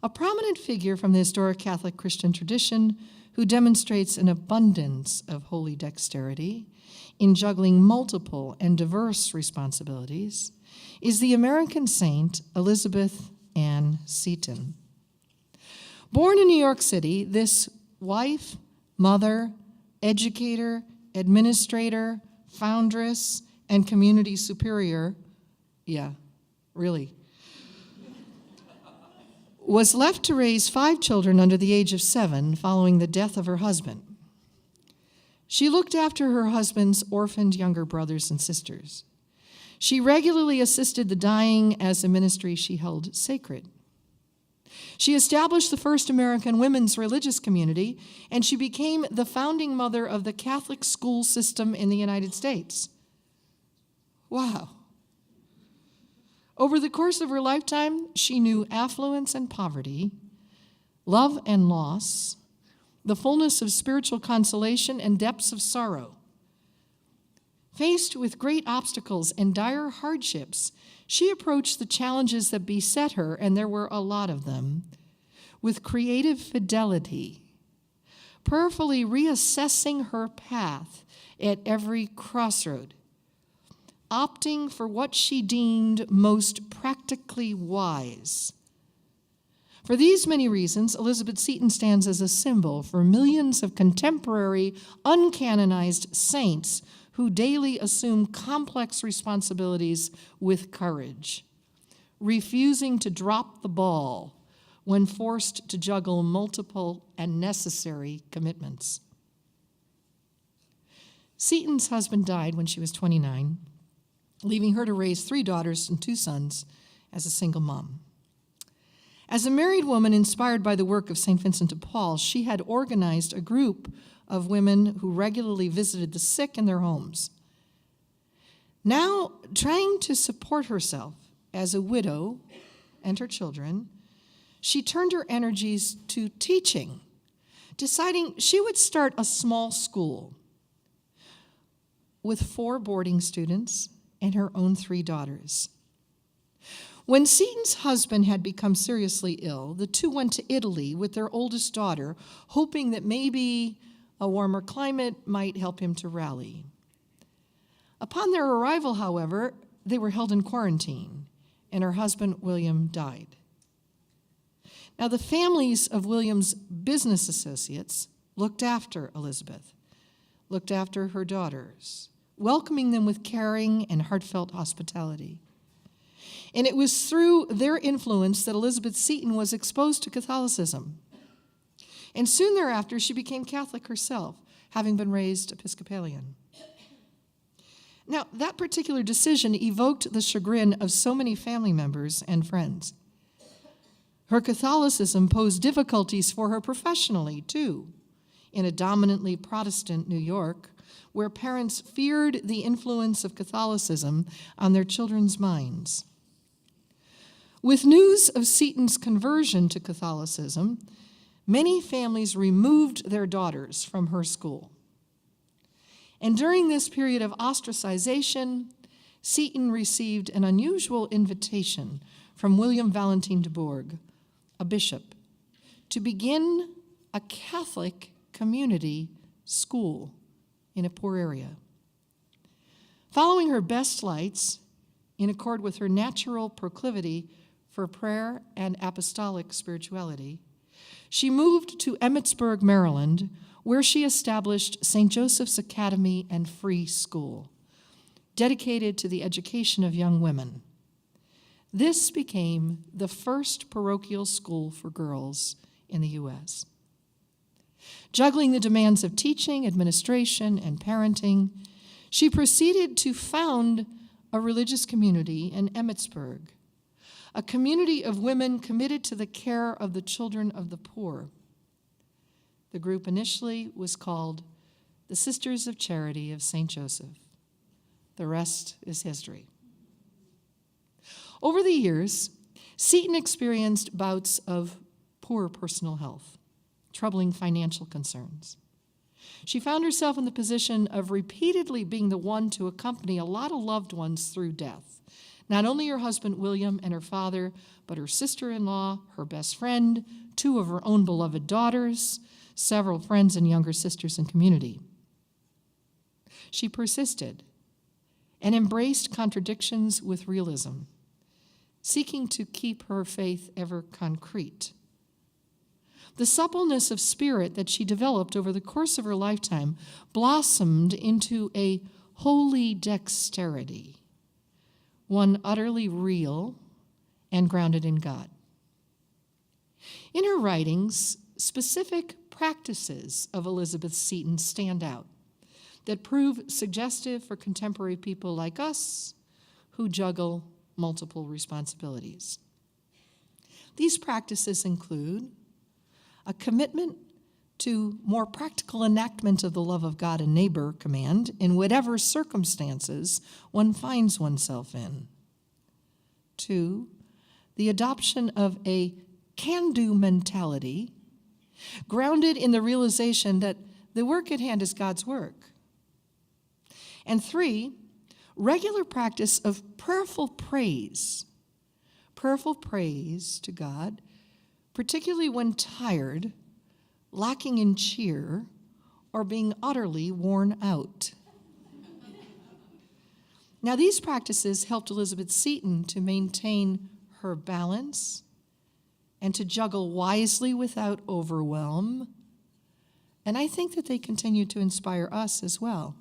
a prominent figure from the historic Catholic Christian tradition who demonstrates an abundance of holy dexterity in juggling multiple and diverse responsibilities is the American saint Elizabeth Ann Seton. Born in New York City, this wife, mother, educator, administrator, foundress, and community superior, yeah, really, was left to raise 5 children under the age of 7 following the death of her husband. She looked after her husband's orphaned younger brothers and sisters. She regularly assisted the dying as a ministry she held sacred. She established the first American women's religious community, and she became the founding mother of the Catholic school system in the United States. Wow. Over the course of her lifetime, she knew affluence and poverty, love and loss, the fullness of spiritual consolation and depths of sorrow. Faced with great obstacles and dire hardships, she approached the challenges that beset her, and there were a lot of them, with creative fidelity, prayerfully reassessing her path at every crossroad, opting for what she deemed most practically wise. For these many reasons, Elizabeth Seton stands as a symbol for millions of contemporary, uncanonized saints who daily assume complex responsibilities with courage, refusing to drop the ball when forced to juggle multiple and necessary commitments. Seton's husband died when she was 29, leaving her to raise 3 daughters and 2 sons as a single mom. As a married woman inspired by the work of St. Vincent de Paul, she had organized a group of women who regularly visited the sick in their homes. Now, trying to support herself as a widow and her children, she turned her energies to teaching, deciding she would start a small school with 4 boarding students and her own 3 daughters. When Seton's husband had become seriously ill, the 2 went to Italy with their oldest daughter, hoping that maybe a warmer climate might help him to rally. Upon their arrival, however, they were held in quarantine, and her husband, William, died. Now, the families of William's business associates looked after Elizabeth, looked after her daughters, welcoming them with caring and heartfelt hospitality. And it was through their influence that Elizabeth Seton was exposed to Catholicism. And soon thereafter, she became Catholic herself, having been raised Episcopalian. Now, that particular decision evoked the chagrin of so many family members and friends. Her Catholicism posed difficulties for her professionally, too, in a dominantly Protestant New York, where parents feared the influence of Catholicism on their children's minds. With news of Seton's conversion to Catholicism, many families removed their daughters from her school. And during this period of ostracization, Seton received an unusual invitation from William Valentin de Bourgh, a bishop, to begin a Catholic community school in a poor area. Following her best lights, in accord with her natural proclivity for prayer and apostolic spirituality, she moved to Emmitsburg, Maryland, where she established St. Joseph's Academy and Free School, dedicated to the education of young women. This became the first parochial school for girls in the U.S. Juggling the demands of teaching, administration, and parenting, she proceeded to found a religious community in Emmitsburg, a community of women committed to the care of the children of the poor. The group initially was called the Sisters of Charity of St. Joseph. The rest is history. Over the years, Seton experienced bouts of poor personal health, troubling financial concerns. She found herself in the position of repeatedly being the one to accompany a lot of loved ones through death, Not only her husband William and her father, but her sister-in-law, her best friend, 2 of her own beloved daughters, several friends and younger sisters and community. She persisted and embraced contradictions with realism, seeking to keep her faith ever concrete. The suppleness of spirit that she developed over the course of her lifetime blossomed into a holy dexterity, one utterly real and grounded in God. In her writings, specific practices of Elizabeth Seton stand out that prove suggestive for contemporary people like us who juggle multiple responsibilities. These practices include a commitment to more practical enactment of the love of God and neighbor command in whatever circumstances one finds oneself in. 2, the adoption of a can-do mentality grounded in the realization that the work at hand is God's work. And 3, regular practice of prayerful praise to God, particularly when tired, lacking in cheer, or being utterly worn out. Now, these practices helped Elizabeth Seton to maintain her balance and to juggle wisely without overwhelm, and I think that they continue to inspire us as well.